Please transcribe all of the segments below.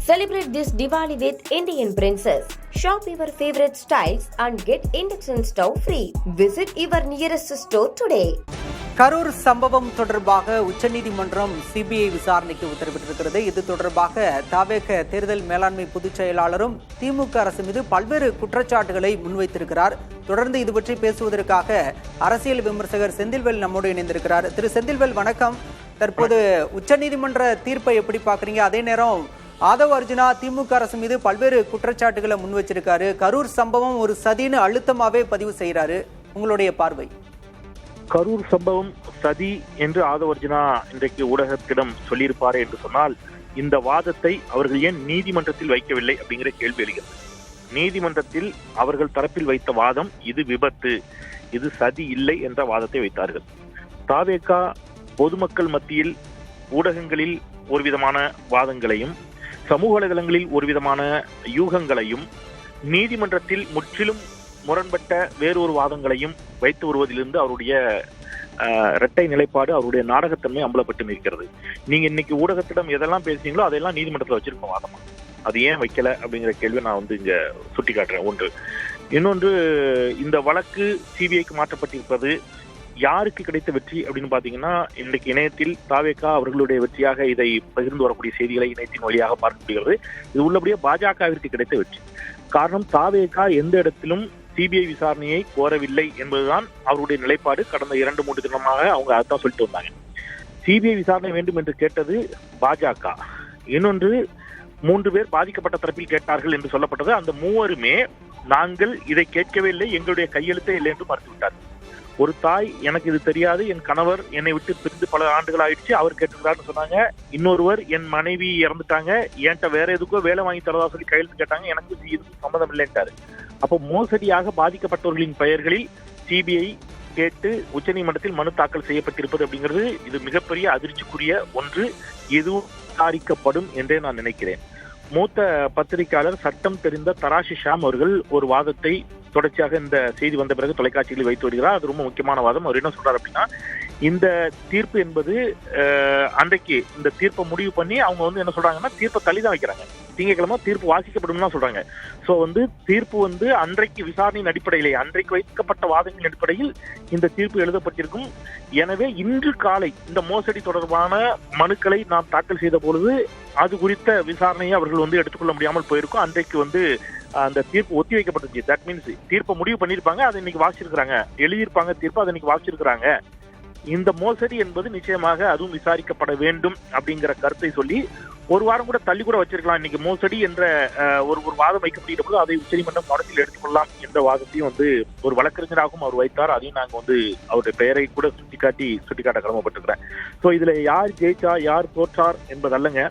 Celebrate this Diwali with Indian Princess. Shop your favorite styles and get induction stove free. Visit your nearest store today. Karur சம்பவம் தொடர்பாக உச்சநீதிமன்றம் CBI விசாரணைக்கு உத்தரவிட்டிருக்கிறது. இது தொடர்பாக தவேக தேர்தல் மேலாண்மை பொதுச் செயலாளரும் திமுக அரசு மீது பல்வேறு குற்றச்சாட்டுகளை முன்வைத்திருக்கிறார். தொடர்ந்து இது பற்றி பேசுவதற்காக அரசியல் விமர்சகர் செந்தில்வேல் நம்மோடு இணைந்திருக்கிறார். திரு செந்தில்வேல் வணக்கம். தற்போது உச்சநீதிமன்ற தீர்ப்பை எப்படி பார்க்குறீங்க? அதே நேரம் ஆதவ் அர்ஜுனா திமுக அரசு மீது பல்வேறு குற்றச்சாட்டுகளை முன் வச்சிருக்காரு. கரூர் சம்பவம் ஒரு சதின்னு அழுத்தமாவே பதிவு செய்யறாரு. உங்களுடைய பார்வை? கரூர் சம்பவம் சதி என்று ஆதவ் அர்ஜுனா இன்றைக்கு ஊடகத்திடம் சொல்லியிருப்பாரு என்று சொன்னால், இந்த வாதத்தை அவர்கள் ஏன் நீதிமன்றத்தில் வைக்கவில்லை அப்படிங்கிற கேள்வி எழுகிறது. நீதிமன்றத்தில் அவர்கள் தரப்பில் வைத்த வாதம் இது விபத்து, இது சதி இல்லை என்ற வாதத்தை வைத்தார்கள். தாவேகா பொதுமக்கள் மத்தியில் ஊடகங்களில் ஒரு விதமான வாதங்களையும் சமூக வலைதளங்களில் ஒரு விதமான யூகங்களையும் நீதிமன்றத்தில் முற்றிலும் முரண்பட்ட வேறொரு வாதங்களையும் வைத்து வருவதிலிருந்து அவருடைய இரட்டை நிலைப்பாடு, அவருடைய நாடகத்தன்மை அம்பலப்பட்டு நிற்கிறது. நீங்க இன்னைக்கு ஊடகத்திடம் எதெல்லாம் பேசுறீங்களோ அதெல்லாம் நீதிமன்றத்தில் வச்சிருக்க வாதமா, அது ஏன் வைக்கல அப்படிங்கிற கேள்வி நான் இங்க சுட்டி காட்டுறேன். ஒன்று. இன்னொன்று, இந்த வழக்கு சிபிஐக்கு மாற்றப்பட்டிருப்பது யாருக்கு கிடைத்த வெற்றி அப்படின்னு பாத்தீங்கன்னா, இன்றைக்கு இணையத்தில் தாவேகா அவர்களுடைய வெற்றியாக இதை பகிர்ந்து வரக்கூடிய செய்திகளை இணையத்தின் வழியாக பார்க்க முடிகிறது. இது உள்ளபடியே பாஜகவிற்கு கிடைத்த வெற்றி. காரணம், தாவேகா எந்த இடத்திலும் சிபிஐ விசாரணையை கோரவில்லை என்பதுதான் அவருடைய நிலைப்பாடு. கடந்த 2-3 தினமாக அவங்க அதான் சொல்லிட்டு வந்தாங்க. சிபிஐ விசாரணை வேண்டும் என்று கேட்டது பாஜக. இன்னொன்று, 3 பேர் பாதிக்கப்பட்ட தரப்பில் கேட்டார்கள் என்று சொல்லப்பட்டது. அந்த 3 நாங்கள் இதை கேட்கவே இல்லை, எங்களுடைய கையெழுத்தே இல்லை என்று மறுத்துவிட்டார்கள். ஒரு தாய், எனக்கு இது தெரியாது, என் கணவர் என்னை விட்டு பிரிந்து பல ஆண்டுகள் ஆயிடுச்சு, அவர் கேட்டுக்கிறாருன்னு சொன்னாங்க. இன்னொருவர், என் மனைவி இறந்துட்டாங்க, என்கிட்ட வேற எதுக்கோ வேலை வாங்கி தரதா சொல்லி கையெழுத்து கேட்டாங்க, எனக்கு இதுக்கு சம்மதம் இல்லைன்ட்டாரு. அப்போ மோசடியாக பாதிக்கப்பட்டவர்களின் பெயர்களில் சிபிஐ கேட்டு உச்சநீதிமன்றத்தில் மனு தாக்கல் செய்யப்பட்டிருப்பது அப்படிங்கிறது இது மிகப்பெரிய அதிர்ச்சிக்குரிய ஒன்று. இதுவும் விசாரிக்கப்படும் என்றே நான் நினைக்கிறேன். மூத்த பத்திரிகையாளர், சட்டம் தெரிந்த தராஷி ஷாம் அவர்கள் ஒரு வாதத்தை தொடர்ச்சியாக இந்த செய்தி வந்த பிறகு தொலைக்காட்சிகளில் வைத்து வருகிறார். அது ரொம்ப முக்கியமான வாதம். அவர் என்ன சொல்றாரு அப்படின்னா, இந்த தீர்ப்பு என்பது அன்றைக்கு இந்த தீர்ப்பை முடிவு பண்ணி அவங்க என்ன சொல்றாங்கன்னா, தீர்ப்பை தள்ளிதான் வைக்கிறாங்க. திங்கட்கிழமை தீர்ப்பு வாசிக்கப்படும் தான் சொல்றாங்க. சோ தீர்ப்பு அன்றைக்கு விசாரணையின் அடிப்படையிலே, அன்றைக்கு வைக்கப்பட்ட வாதங்களின் அடிப்படையில் இந்த தீர்ப்பு எழுதப்பட்டிருக்கும். எனவே இன்று காலை இந்த மோசடி தொடர்பான மனுக்களை நாம் தாக்கல் செய்த பொழுது அது குறித்த விசாரணையை அவர்கள் எடுத்துக்கொள்ள முடியாமல் போயிருக்கும். அன்றைக்கு அந்த தீர்ப்பு ஒத்தி வைக்கப்பட்டுச்சு. தட் மீன்ஸ் தீர்ப்பை முடிவு பண்ணிருப்பாங்க, அதை இன்னைக்கு வாசிச்சிருக்காங்க, எழுதியிருப்பாங்க தீர்ப்பு, அதை இன்னைக்கு வாசிச்சிருக்காங்க. இந்த மோசடி என்பது நிச்சயமாக அதுவும் விசாரிக்கப்பட வேண்டும் அப்படிங்கிற கருத்தை சொல்லி ஒரு வாரம் கூட தள்ளி கூட வச்சிருக்கலாம். இன்னைக்கு மோசடி என்ற ஒரு வாதம் வைக்கப்படுகிற போது அதை உச்சநீதிமன்றம் கவனத்தில் எடுத்துக்கொள்ளலாம் என்ற வாதத்தையும் ஒரு வழக்கறிஞராகவும் அவர் வைத்தார். அதையும் நாங்க அவருடைய பெயரை கூட சுட்டிக்காட்ட கடமைப்பட்டிருக்கிறேன். சோ இதுல யார் ஜெயிச்சா யார் தோற்றார் என்பதல்லங்க,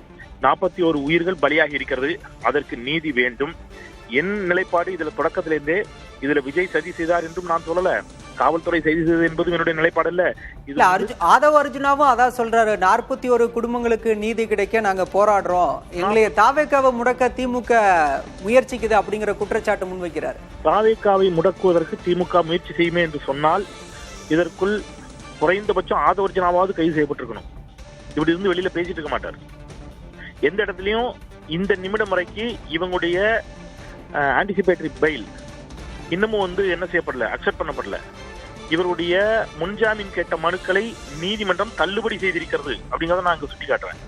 41 உயிர்கள் பலியாகி இருக்கிறது, அதற்கு நீதி வேண்டும். என் நிலைப்பாடு இதுல தொடக்கத்திலிருந்தே, இதுல விஜய் சதி செய்தார் என்றும் நான் சொல்லல, காவல்துறை செய்தி செய்தது என்பதும் என்னுடைய நிலைப்பாடு இல்ல. ஆதவ் அர்ஜுனாவும் அதான் சொல்றாரு, 41 குடும்பங்களுக்கு நீதி கிடைக்க நாங்க போராடுறோம், எங்களை தாவேகாவை முடக்க திமுக முயற்சிக்குது அப்படிங்கிற குற்றச்சாட்டு முன்வைக்கிறார். தாவேகாவை முடக்குவதற்கு திமுக முயற்சி செய்யுமே என்று சொன்னால், இதற்குள் குறைந்தபட்சம் ஆதவ் அர்ஜுனாவாவது கைது செய்யப்பட்டிருக்கணும். இப்படி இருந்து வெளியில பேசிட்டு இருக்க மாட்டார். எந்த இடத்துலயும் இந்த நிமிடம் வரைக்கும் இவங்களுடைய ஆன்டிசிபேட்டரி பெயில் இன்னமும் என்ன செய்யப்படல, அக்செப்ட் பண்ணப்படல. இவருடைய முன்ஜாமீன் கேட்ட மனுக்களை நீதிமன்றம் தள்ளுபடி செய்திருக்கிறது அப்படிங்கிறத நான் சுட்டி காட்டுறேன்.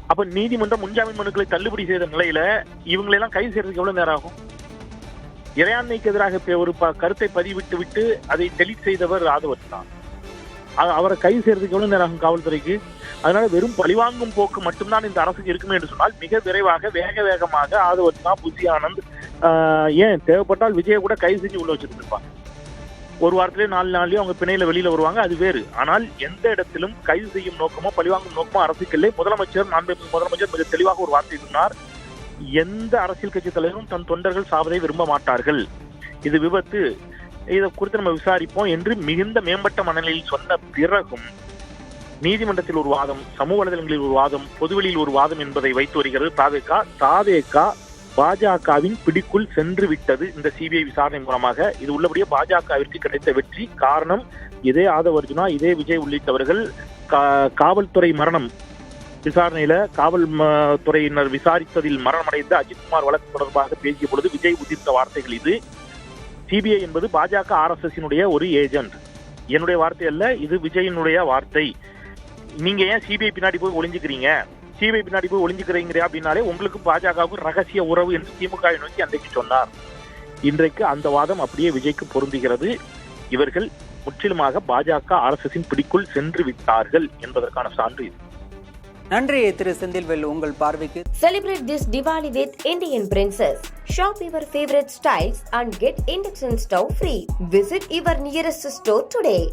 அப்ப நீதிமன்றம் முன்ஜாமீன் மனுக்களை தள்ளுபடி செய்த நிலையில இவங்களெல்லாம் கைது செய்யறதுக்கு எவ்வளவு நேரம் ஆகும்? இறையாண்மைக்கு எதிராக ஒரு கருத்தை பதிவிட்டு விட்டு அதை டெலீட் செய்தவர் ஆதவ் தான். அவரை கைது செய்யறதுக்கு எவ்வளவு நேரம் ஆகும் காவல்துறைக்கு? அதனால வெறும் பழிவாங்கும் போக்கு மட்டும்தான் இந்த அரசுக்கு இருக்குமே என்று சொன்னால், மிக விரைவாக வேகமாக ஆதவ் அர்ஜுனா, புசி ஆனந்த், ஏன் தேவைப்பட்டால் விஜய கூட கைது செஞ்சு உள்ள வச்சிருப்பாங்க. ஒரு வாரத்திலேயே 4 நாள்லயே அவங்க பிணையில வெளியில வருவாங்க, அது வேறு. ஆனால் எந்த இடத்திலும் கைது செய்யும் நோக்கமோ பழிவாங்கும் நோக்கமோ அரசுக்கு இல்லை. முதலமைச்சர் மிக தெளிவாக ஒரு வார்த்தை சொன்னார், எந்த அரசியல் கட்சி தலைவரும் தன் தொண்டர்கள் சாவதை விரும்ப மாட்டார்கள், இது விபத்து, இதை குறித்து நம்ம விசாரிப்போம் என்று மிகுந்த மேம்பட்ட மனநிலையில் சொன்ன பிறகும் நீதிமன்றத்தில் ஒரு வாதம், சமூக வலைதளங்களில் ஒரு வாதம், பொதுவெளியில் ஒரு வாதம் என்பதை வைத்து வருகிறது தாவேகா. பாஜகவின் பிடிக்குள் சென்று விட்டது இந்த சிபிஐ விசாரணை மூலமாக. இது உள்ளபடியே பாஜகவிற்கு கிடைத்த வெற்றி. காரணம், இதே ஆதவ் அர்ஜுனா, இதே விஜய் உள்ளிட்டவர்கள் காவல்துறை மரணம் விசாரணையில துறையினர் விசாரித்ததில் மரணமடைந்த அஜித்குமார் வழக்கு தொடர்பாக பேசிய பொழுது விஜய் உதிர்த்த வார்த்தைகள் இது. சிபிஐ என்பது பாஜக RSS ஒரு ஏஜென்ட். என்னுடைய வார்த்தை அல்ல, இது விஜயினுடைய வார்த்தை. நீங்க ஏன் சிபிஐ பின்னாடி போய் ஒளிஞ்சுக்கிறீங்க, சிபிஐ பின்னாடி போய் ஒளிஞ்சுக்கிறீங்க அப்படின்னாலே உங்களுக்கு பாஜகவுக்கு ரகசிய உறவு என்று திமுகவை நோக்கி அன்றைக்கு சொன்னார். இன்றைக்கு அந்த வாதம் அப்படியே விஜய்க்கு பொருந்துகிறது. இவர்கள் முற்றிலுமாக பாஜக RSS பிடிக்குள் சென்று விட்டார்கள் என்பதற்கான சான்று இது. நன்றி திரு செந்தில்வேல், உங்கள் பார்வைக்கு. Celebrate this Diwali with Indian Princess. Shop your favorite styles and get induction stove free. Visit your nearest store today.